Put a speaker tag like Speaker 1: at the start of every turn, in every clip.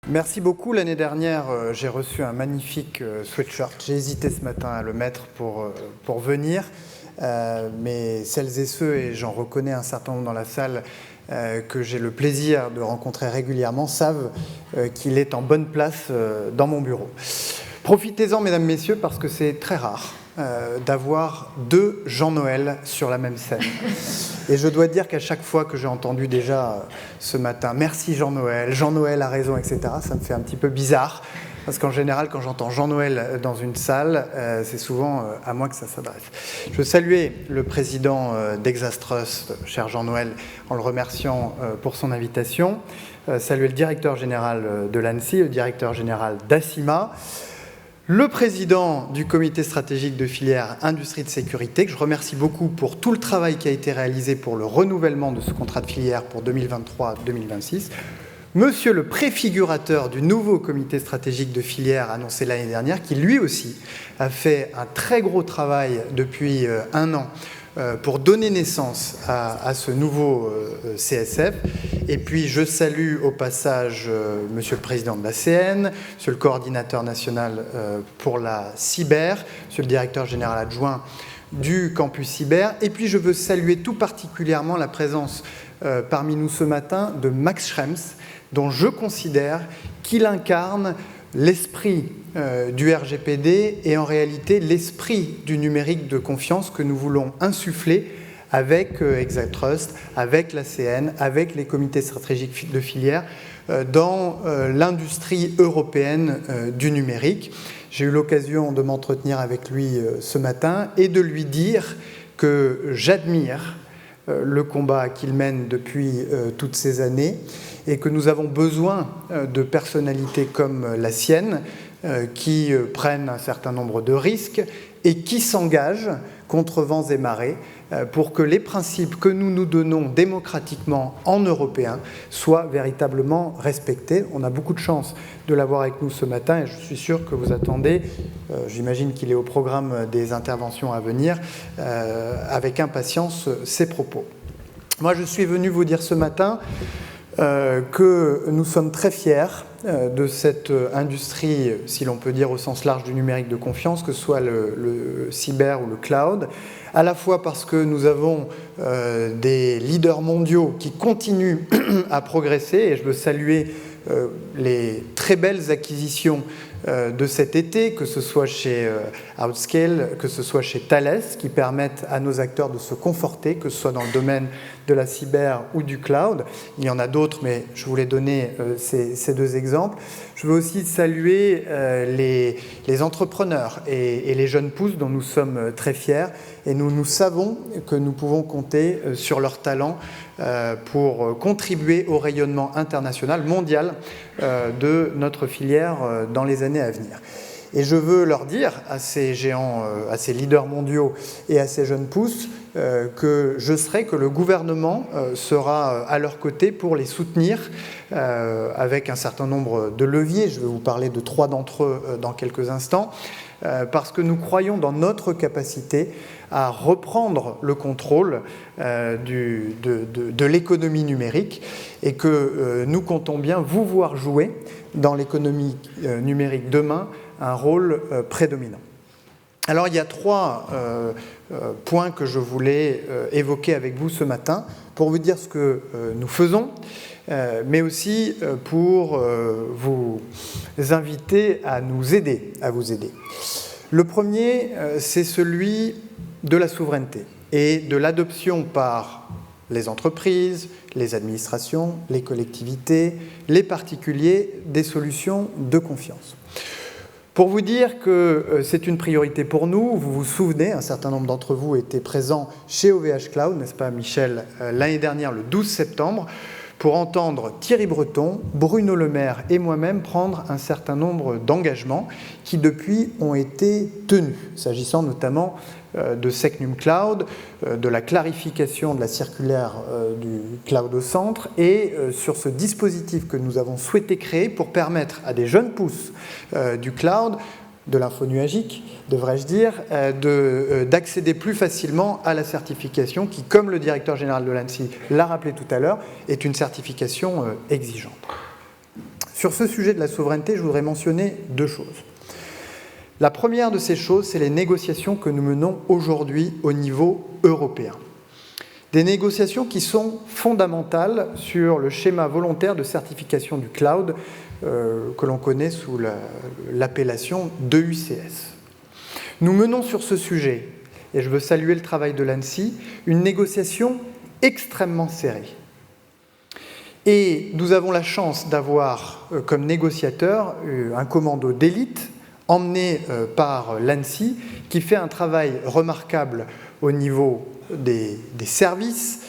Speaker 1: Merci beaucoup. L'année dernière, j'ai reçu un magnifique sweatshirt. J'ai hésité ce matin à le mettre pour venir, mais celles et ceux, et j'en reconnais un certain nombre dans la salle, que j'ai le plaisir de rencontrer régulièrement, savent qu'il est en bonne place dans mon bureau. Profitez-en, mesdames, messieurs, parce que c'est très rare d'avoir deux Jean-Noël sur la même scène. Et je dois dire qu'à chaque fois que j'ai entendu déjà ce matin « Merci Jean-Noël, Jean-Noël a raison, etc. » ça me fait un petit peu bizarre, parce qu'en général, quand j'entends Jean-Noël dans une salle, c'est souvent à moi que ça s'adresse. Je veux saluer le président d'Exastrust, cher Jean-Noël, en le remerciant pour son invitation. Saluer le directeur général de l'ANSSI, le directeur général d'ACIMA, le président du comité stratégique de filière industrie de sécurité, que je remercie beaucoup pour tout le travail qui a été réalisé pour le renouvellement de ce contrat de filière pour 2023-2026, monsieur le préfigurateur du nouveau comité stratégique de filière annoncé l'année dernière, qui lui aussi a fait un très gros travail depuis un an pour donner naissance à ce nouveau CSF. Et puis je salue au passage monsieur le président de l'ACN, monsieur le coordinateur national pour la cyber, monsieur le directeur général adjoint du campus cyber. Et puis je veux saluer tout particulièrement la présence parmi nous ce matin de Max Schrems, dont je considère qu'il incarne l'esprit du RGPD et en réalité l'esprit du numérique de confiance que nous voulons insuffler avec Exatrust, avec l'ACN, avec les comités stratégiques de filière dans l'industrie européenne du numérique. J'ai eu l'occasion de m'entretenir avec lui ce matin et de lui dire que j'admire le combat qu'il mène depuis toutes ces années et que nous avons besoin de personnalités comme la sienne qui prennent un certain nombre de risques et qui s'engagent contre vents et marées pour que les principes que nous nous donnons démocratiquement en Européens soient véritablement respectés. On a beaucoup de chance de l'avoir avec nous ce matin et je suis sûr que vous attendez, j'imagine qu'il est au programme des interventions à venir, avec impatience ses propos. Moi, je suis venu vous dire ce matin que nous sommes très fiers de cette industrie, si l'on peut dire au sens large du numérique de confiance, que ce soit le cyber ou le cloud, à la fois parce que nous avons des leaders mondiaux qui continuent à progresser, et je veux saluer les très belles acquisitions de cet été, que ce soit chez Outscale, que ce soit chez Thales, qui permettent à nos acteurs de se conforter, que ce soit dans le domaine de la cyber ou du cloud. Il y en a d'autres, mais je voulais donner ces deux exemples. Je veux aussi saluer les entrepreneurs et les jeunes pousses dont nous sommes très fiers. Et nous savons que nous pouvons compter sur leur talent pour contribuer au rayonnement international, mondial de notre filière dans les années à venir. Et je veux leur dire à ces géants, à ces leaders mondiaux et à ces jeunes pousses que le gouvernement sera à leur côté pour les soutenir avec un certain nombre de leviers. Je vais vous parler de 3 d'entre eux dans quelques instants, parce que nous croyons dans notre capacité à reprendre le contrôle de l'économie numérique et que nous comptons bien vous voir jouer dans l'économie numérique demain un rôle prédominant. Alors il y a 3 points que je voulais évoquer avec vous ce matin pour vous dire ce que nous faisons, mais aussi pour vous inviter à nous aider, à vous aider. Le premier, c'est celui de la souveraineté et de l'adoption par les entreprises, les administrations, les collectivités, les particuliers des solutions de confiance. Pour vous dire que c'est une priorité pour nous, vous vous souvenez, un certain nombre d'entre vous étaient présents chez OVH Cloud, n'est-ce pas Michel, l'année dernière, le 12 septembre, pour entendre Thierry Breton, Bruno Le Maire et moi-même prendre un certain nombre d'engagements qui depuis ont été tenus, s'agissant notamment de Secnum Cloud, de la clarification de la circulaire du cloud au centre et sur ce dispositif que nous avons souhaité créer pour permettre à des jeunes pousses du cloud, de l'info nuagique, devrais-je dire, d'accéder plus facilement à la certification qui, comme le directeur général de l'ANSSI l'a rappelé tout à l'heure, est une certification exigeante. Sur ce sujet de la souveraineté, je voudrais mentionner 2 choses. La première de ces choses, c'est les négociations que nous menons aujourd'hui au niveau européen. Des négociations qui sont fondamentales sur le schéma volontaire de certification du cloud que l'on connaît sous l'appellation d'EUCS. Nous menons sur ce sujet, et je veux saluer le travail de l'ANSSI, une négociation extrêmement serrée. Et nous avons la chance d'avoir comme négociateur un commando d'élite emmené par l'ANSSI qui fait un travail remarquable au niveau des services,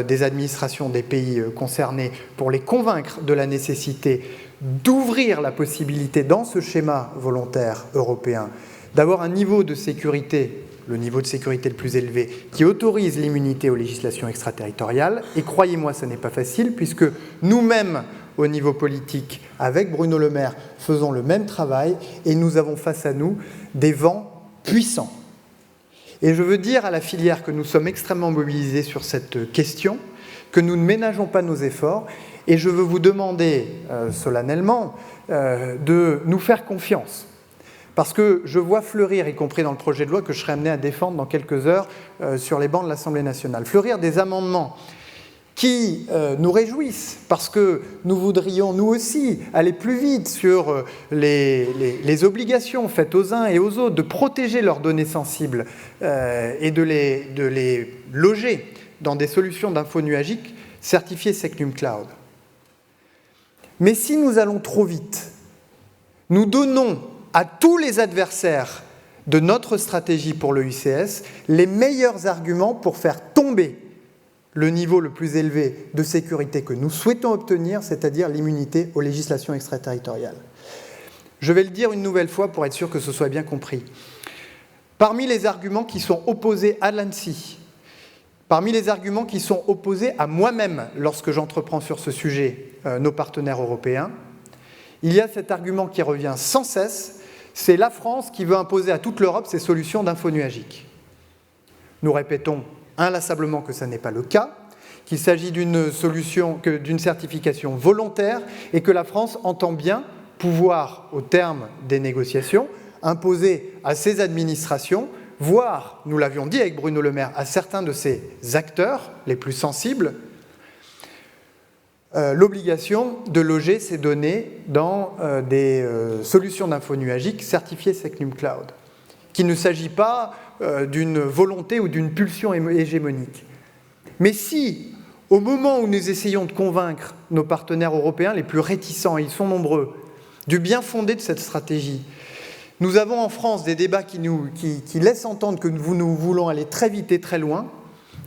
Speaker 1: des administrations des pays concernés pour les convaincre de la nécessité d'ouvrir la possibilité dans ce schéma volontaire européen d'avoir un niveau de sécurité, le niveau de sécurité le plus élevé, qui autorise l'immunité aux législations extraterritoriales. Et croyez-moi, ce n'est pas facile, puisque nous-mêmes, au niveau politique, avec Bruno Le Maire, faisons le même travail, et nous avons face à nous des vents puissants. Et je veux dire à la filière que nous sommes extrêmement mobilisés sur cette question, que nous ne ménageons pas nos efforts, et je veux vous demander solennellement de nous faire confiance. Parce que je vois fleurir, y compris dans le projet de loi que je serai amené à défendre dans quelques heures sur les bancs de l'Assemblée nationale, fleurir des amendements qui nous réjouissent, parce que nous voudrions, nous aussi, aller plus vite sur les obligations faites aux uns et aux autres de protéger leurs données sensibles et de les loger dans des solutions d'info nuagique certifiées Secnum Cloud. Mais si nous allons trop vite, nous donnons à tous les adversaires de notre stratégie pour le UCS les meilleurs arguments pour faire tomber le niveau le plus élevé de sécurité que nous souhaitons obtenir, c'est-à-dire l'immunité aux législations extraterritoriales. Je vais le dire une nouvelle fois pour être sûr que ce soit bien compris. Parmi les arguments qui sont opposés à l'ANSSI, parmi les arguments qui sont opposés à moi-même lorsque j'entreprends sur ce sujet nos partenaires européens, il y a cet argument qui revient sans cesse, c'est la France qui veut imposer à toute l'Europe ses solutions d'info nuagique. Nous répétons inlassablement que ce n'est pas le cas, qu'il s'agit d'une certification volontaire et que la France entend bien pouvoir, au terme des négociations, imposer à ses administrations, voire, nous l'avions dit avec Bruno Le Maire, à certains de ses acteurs les plus sensibles, l'obligation de loger ces données dans des solutions d'info nuagique certifiées Secnum Cloud, qu'il ne s'agit pas d'une volonté ou d'une pulsion hégémonique. Mais si, au moment où nous essayons de convaincre nos partenaires européens les plus réticents, et ils sont nombreux, du bien fondé de cette stratégie, nous avons en France des débats qui laissent entendre que nous voulons aller très vite et très loin,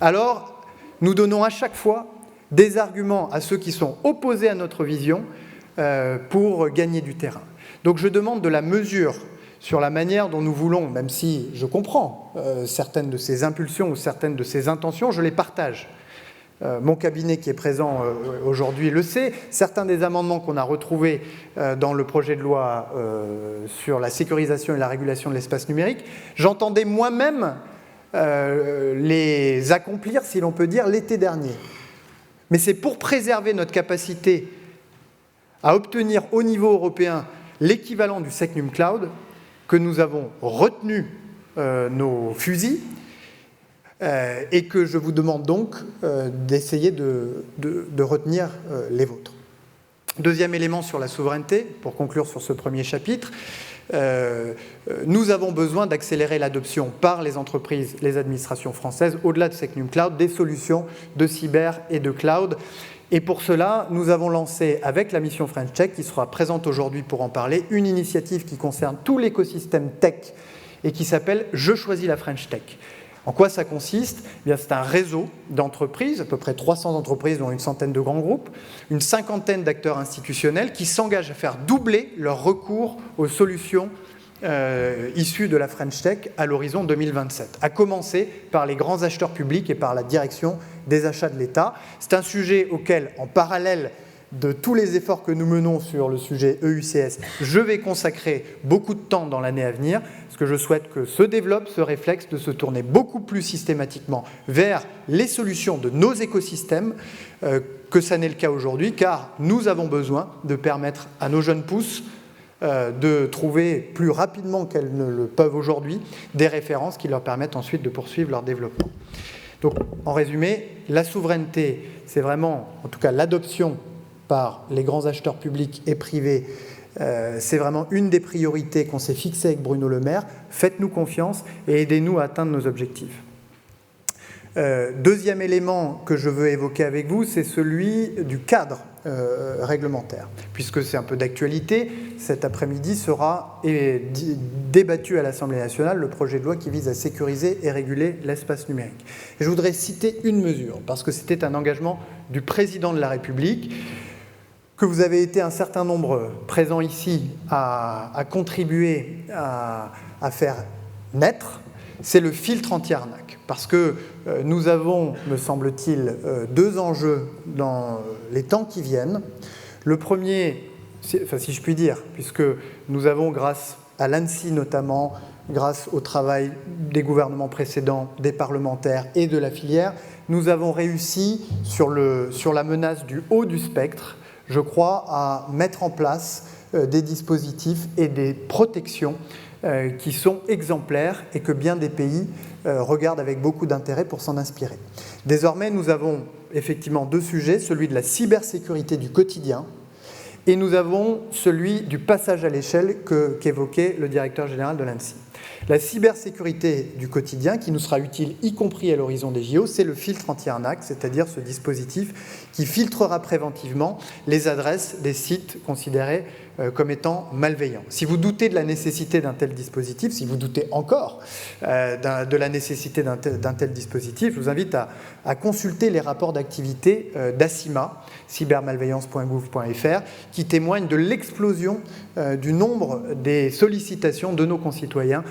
Speaker 1: alors nous donnons à chaque fois des arguments à ceux qui sont opposés à notre vision pour gagner du terrain. Donc je demande de la mesure sur la manière dont nous voulons, même si je comprends certaines de ces impulsions ou certaines de ces intentions, je les partage. Mon cabinet qui est présent aujourd'hui le sait. Certains des amendements qu'on a retrouvés dans le projet de loi sur la sécurisation et la régulation de l'espace numérique, j'entendais moi-même les accomplir, si l'on peut dire, l'été dernier. Mais c'est pour préserver notre capacité à obtenir au niveau européen l'équivalent du Secnum Cloud que nous avons retenu nos fusils et que je vous demande donc d'essayer de retenir les vôtres. Deuxième élément sur la souveraineté, pour conclure sur ce premier chapitre, nous avons besoin d'accélérer l'adoption par les entreprises, les administrations françaises, au-delà de Secnum Cloud, des solutions de cyber et de cloud. Et pour cela, nous avons lancé, avec la mission French Tech, qui sera présente aujourd'hui pour en parler, une initiative qui concerne tout l'écosystème tech et qui s'appelle « Je choisis la French Tech ». En quoi ça consiste ? Eh bien, c'est un réseau d'entreprises, à peu près 300 entreprises, dont une centaine de grands groupes, une cinquantaine d'acteurs institutionnels qui s'engagent à faire doubler leur recours aux solutions issues de la French Tech à l'horizon 2027, à commencer par les grands acheteurs publics et par la direction des achats de l'État. C'est un sujet auquel, en parallèle, de tous les efforts que nous menons sur le sujet EUCS, je vais consacrer beaucoup de temps dans l'année à venir, parce que je souhaite que se développe ce réflexe de se tourner beaucoup plus systématiquement vers les solutions de nos écosystèmes, que ça n'est le cas aujourd'hui, car nous avons besoin de permettre à nos jeunes pousses de trouver plus rapidement qu'elles ne le peuvent aujourd'hui des références qui leur permettent ensuite de poursuivre leur développement. Donc, en résumé, la souveraineté, c'est vraiment, en tout cas l'adoption par les grands acheteurs publics et privés, c'est vraiment une des priorités qu'on s'est fixées avec Bruno Le Maire. Faites-nous confiance et aidez-nous à atteindre nos objectifs. Deuxième élément que je veux évoquer avec vous, c'est celui du cadre réglementaire. Puisque c'est un peu d'actualité, cet après-midi sera débattu à l'Assemblée nationale le projet de loi qui vise à sécuriser et réguler l'espace numérique. Et je voudrais citer une mesure, parce que c'était un engagement du président de la République, que vous avez été un certain nombre présents ici à contribuer à faire naître, c'est le filtre anti-arnaque. Parce que nous avons, me semble-t-il, deux enjeux dans les temps qui viennent. Le premier, enfin, si je puis dire, puisque nous avons, grâce à l'ANSSI notamment, grâce au travail des gouvernements précédents, des parlementaires et de la filière, nous avons réussi sur la menace du haut du spectre, je crois, à mettre en place des dispositifs et des protections qui sont exemplaires et que bien des pays regardent avec beaucoup d'intérêt pour s'en inspirer. Désormais, nous avons effectivement deux sujets, celui de la cybersécurité du quotidien et nous avons celui du passage à l'échelle qu'évoquait le directeur général de l'ANSSI. La cybersécurité du quotidien, qui nous sera utile, y compris à l'horizon des JO, c'est le filtre anti-arnaque, c'est-à-dire ce dispositif qui filtrera préventivement les adresses des sites considérés comme étant malveillants. Si vous doutez de la nécessité d'un tel dispositif, si vous doutez encore de la nécessité d'un tel dispositif, je vous invite à consulter les rapports d'activité d'ACIMA, cybermalveillance.gouv.fr, qui témoignent de l'explosion du nombre des sollicitations de nos concitoyens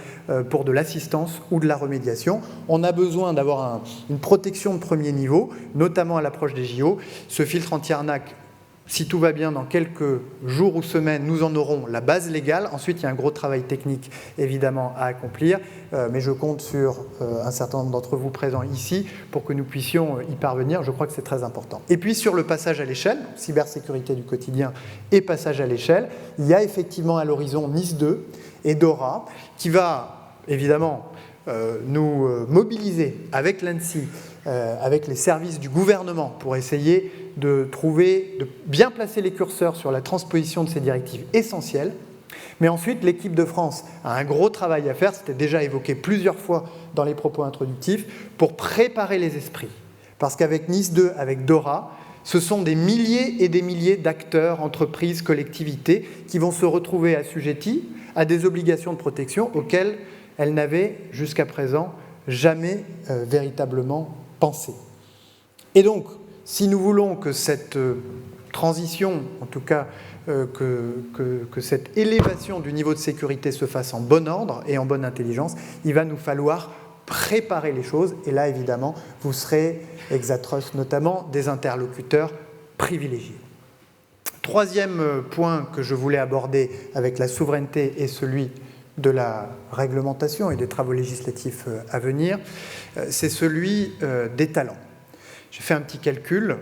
Speaker 1: pour de l'assistance ou de la remédiation. On a besoin d'avoir une protection de premier niveau, notamment à l'approche des JO. Ce filtre anti-arnaque, si tout va bien, dans quelques jours ou semaines, nous en aurons la base légale. Ensuite, il y a un gros travail technique, évidemment, à accomplir. Mais je compte sur un certain nombre d'entre vous présents ici pour que nous puissions y parvenir. Je crois que c'est très important. Et puis, sur le passage à l'échelle, cybersécurité du quotidien et passage à l'échelle, il y a effectivement à l'horizon Nice 2 et DORA, qui va, évidemment, nous mobiliser avec l'ANSSI, avec les services du gouvernement pour essayer de bien placer les curseurs sur la transposition de ces directives essentielles. Mais ensuite, l'équipe de France a un gros travail à faire, c'était déjà évoqué plusieurs fois dans les propos introductifs, pour préparer les esprits. Parce qu'avec Nice 2, avec DORA, ce sont des milliers et des milliers d'acteurs, entreprises, collectivités qui vont se retrouver assujettis à des obligations de protection auxquelles elles n'avaient jusqu'à présent jamais véritablement pensé. Et donc, si nous voulons que cette transition, en tout cas que cette élévation du niveau de sécurité se fasse en bon ordre et en bonne intelligence, il va nous falloir préparer les choses. Et là, évidemment, vous serez, Exatros notamment, des interlocuteurs privilégiés. Troisième point que je voulais aborder avec la souveraineté et celui de la réglementation et des travaux législatifs à venir, c'est celui des talents. J'ai fait un petit calcul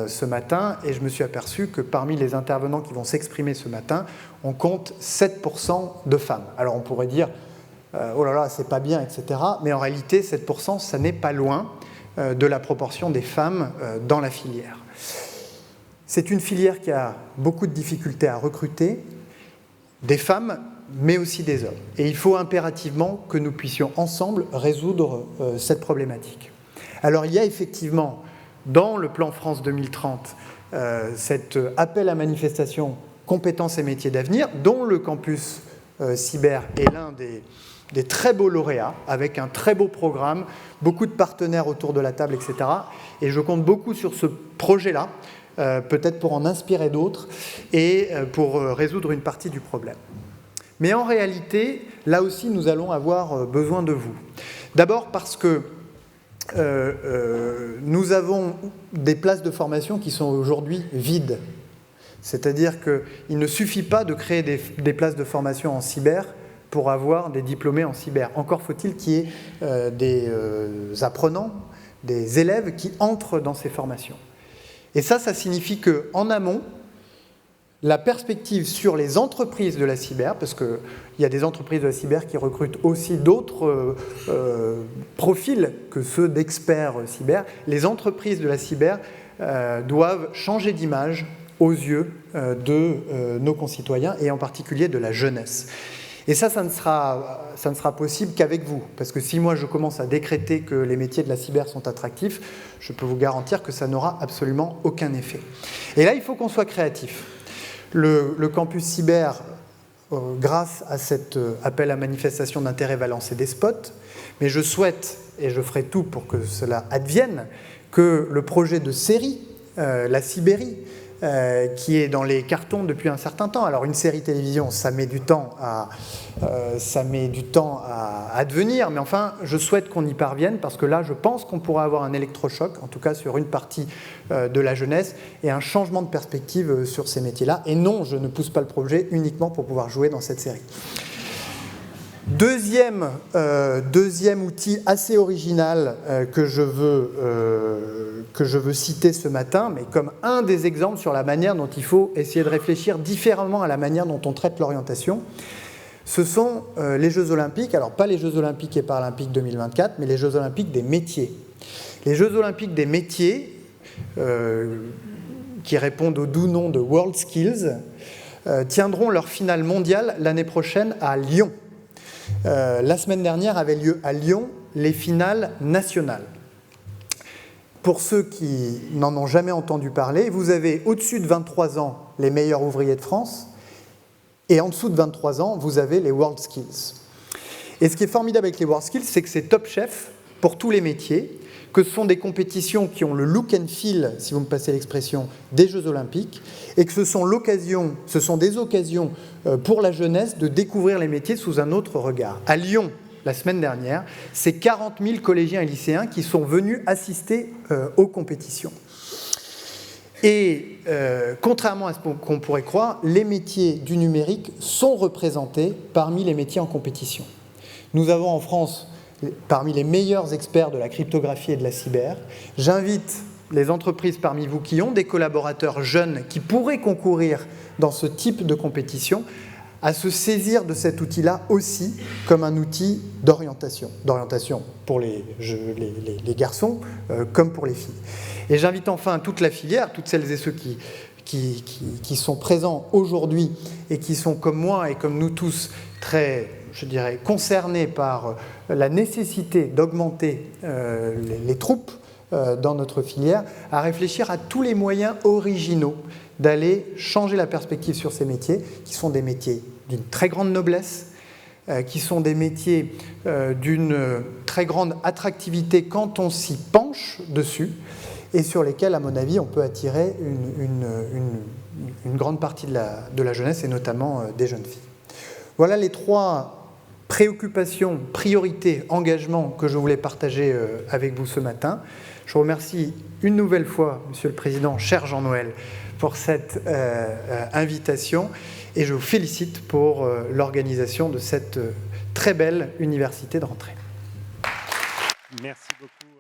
Speaker 1: ce matin et je me suis aperçu que parmi les intervenants qui vont s'exprimer ce matin, on compte 7% de femmes. Alors on pourrait dire oh là là, c'est pas bien, etc. Mais en réalité, 7%, ça n'est pas loin de la proportion des femmes dans la filière. C'est une filière qui a beaucoup de difficultés à recruter des femmes, mais aussi des hommes. Et il faut impérativement que nous puissions ensemble résoudre cette problématique. Alors il y a effectivement, dans le plan France 2030, cet appel à manifestation compétences et métiers d'avenir, dont le campus cyber est l'un des très beaux lauréats, avec un très beau programme, beaucoup de partenaires autour de la table, etc. Et je compte beaucoup sur ce projet-là, peut-être pour en inspirer d'autres et pour résoudre une partie du problème. Mais en réalité, là aussi, nous allons avoir besoin de vous. D'abord parce que nous avons des places de formation qui sont aujourd'hui vides. C'est-à-dire qu'il ne suffit pas de créer des places de formation en cyber pour avoir des diplômés en cyber. Encore faut-il qu'il y ait des apprenants, des élèves qui entrent dans ces formations. Et ça signifie qu'en amont, la perspective sur les entreprises de la cyber, parce qu'il y a des entreprises de la cyber qui recrutent aussi d'autres profils que ceux d'experts cyber, les entreprises de la cyber doivent changer d'image aux yeux de nos concitoyens et en particulier de la jeunesse. Et ça ne sera possible qu'avec vous, parce que si moi je commence à décréter que les métiers de la cyber sont attractifs, je peux vous garantir que ça n'aura absolument aucun effet. Et là, il faut qu'on soit créatif. Le campus cyber, grâce à cet appel à manifestation d'intérêt, va lancer des spots, mais je souhaite, et je ferai tout pour que cela advienne, que le projet de série, la Sibérie, qui est dans les cartons depuis un certain temps. Alors une série télévision, ça met du temps à advenir, mais enfin, je souhaite qu'on y parvienne parce que là, je pense qu'on pourra avoir un électrochoc, en tout cas sur une partie de la jeunesse, et un changement de perspective sur ces métiers-là. Et non, je ne pousse pas le projet uniquement pour pouvoir jouer dans cette série. Deuxième outil assez original que je veux citer ce matin, mais comme un des exemples sur la manière dont il faut essayer de réfléchir différemment à la manière dont on traite l'orientation, ce sont les Jeux Olympiques. Alors pas les Jeux Olympiques et Paralympiques 2024, mais les Jeux Olympiques des métiers. Les Jeux Olympiques des métiers, qui répondent au doux nom de World Skills, tiendront leur finale mondiale l'année prochaine à Lyon. La semaine dernière avaient lieu à Lyon les finales nationales. Pour ceux qui n'en ont jamais entendu parler, vous avez au-dessus de 23 ans les meilleurs ouvriers de France et en dessous de 23 ans, vous avez les World Skills. Et ce qui est formidable avec les World Skills, c'est que c'est top chef pour tous les métiers, que ce sont des compétitions qui ont le look and feel, si vous me passez l'expression, des Jeux Olympiques, et que ce sont des occasions pour la jeunesse de découvrir les métiers sous un autre regard. À Lyon, la semaine dernière, c'est 40 000 collégiens et lycéens qui sont venus assister aux compétitions. Et contrairement à ce qu'on pourrait croire, les métiers du numérique sont représentés parmi les métiers en compétition. Nous avons en France parmi les meilleurs experts de la cryptographie et de la cyber. J'invite les entreprises parmi vous qui ont des collaborateurs jeunes qui pourraient concourir dans ce type de compétition à se saisir de cet outil-là aussi comme un outil d'orientation pour les garçons comme pour les filles. Et j'invite enfin toute la filière, toutes celles et ceux qui sont présents aujourd'hui et qui sont comme moi et comme nous tous très, je dirais, concernés par la nécessité d'augmenter les troupes dans notre filière, à réfléchir à tous les moyens originaux d'aller changer la perspective sur ces métiers, qui sont des métiers d'une très grande noblesse, qui sont des métiers d'une très grande attractivité quand on s'y penche dessus, et sur lesquels, à mon avis, on peut attirer une grande partie de la jeunesse, et notamment des jeunes filles. Voilà les trois préoccupations, priorités, engagements que je voulais partager avec vous ce matin. Je vous remercie une nouvelle fois, Monsieur le Président, cher Jean-Noël, pour cette invitation et je vous félicite pour l'organisation de cette très belle université de rentrée.
Speaker 2: Merci beaucoup.